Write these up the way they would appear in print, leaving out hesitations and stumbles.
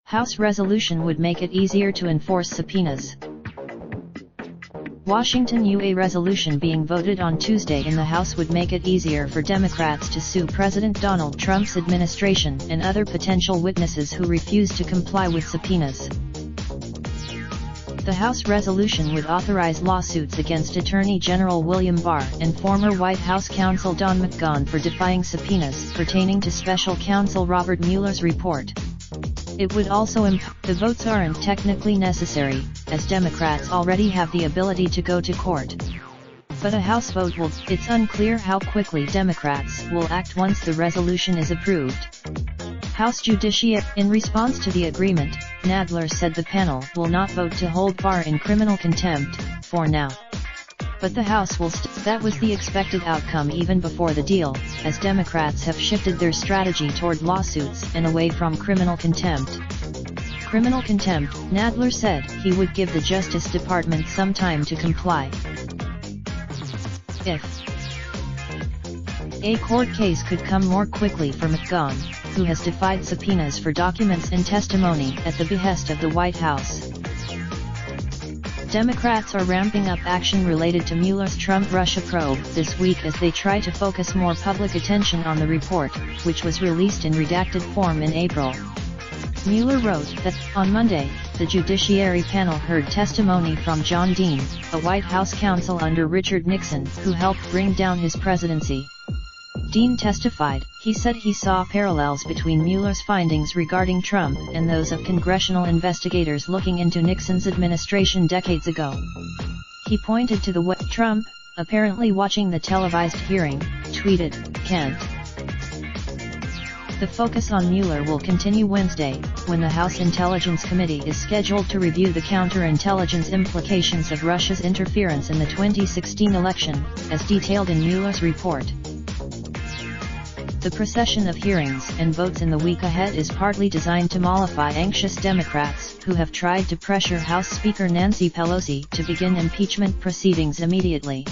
House resolution would make it easier to enforce subpoenas. Washington U.S. resolution being voted on Tuesday in the House would make it easier for Democrats to sue President Donald Trump's administration and other potential witnesses who refuse to comply with subpoenas. The House resolution would authorize lawsuits against Attorney General William Barr and former White House counsel Don McGahn for defying subpoenas pertaining to Special Counsel Robert Mueller's report. It would also the votes aren't technically necessary, as Democrats already have the ability to go to court. But a House vote will. It's unclear how quickly Democrats will act once the resolution is approved. House Judiciary. In response to the agreement, Nadler said the panel will not vote to hold Barr in criminal contempt, for now. But the House will that was the expected outcome even before the deal, as Democrats have shifted their strategy toward lawsuits and away from criminal contempt. Criminal contempt, Nadler said, he would give the Justice Department some time to comply. If a court case could come more quickly for McGahn, who has defied subpoenas for documents and testimony at the behest of the White House. Democrats are ramping up action related to Mueller's Trump-Russia probe this week as they try to focus more public attention on the report, which was released in redacted form in April. Mueller wrote that, on Monday, the Judiciary panel heard testimony from John Dean, a White House counsel under Richard Nixon, who helped bring down his presidency. Dean testified, he said he saw parallels between Mueller's findings regarding Trump and those of congressional investigators looking into Nixon's administration decades ago. He pointed to the way Trump, apparently watching the televised hearing, tweeted, "Can't." The focus on Mueller will continue Wednesday, when the House Intelligence Committee is scheduled to review the counterintelligence implications of Russia's interference in the 2016 election, as detailed in Mueller's report. The procession of hearings and votes in the week ahead is partly designed to mollify anxious Democrats, who have tried to pressure House Speaker Nancy Pelosi to begin impeachment proceedings immediately.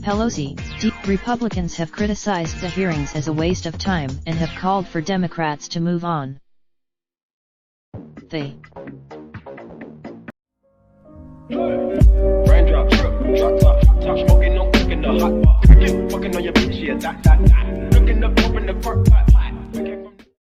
Pelosi, Republicans have criticized the hearings as a waste of time and have called for Democrats to move on. Raindrop, drop top, smoking, no cooking the hot pot. Fucking on your bitch, yeah, that. Looking up, open the park pot.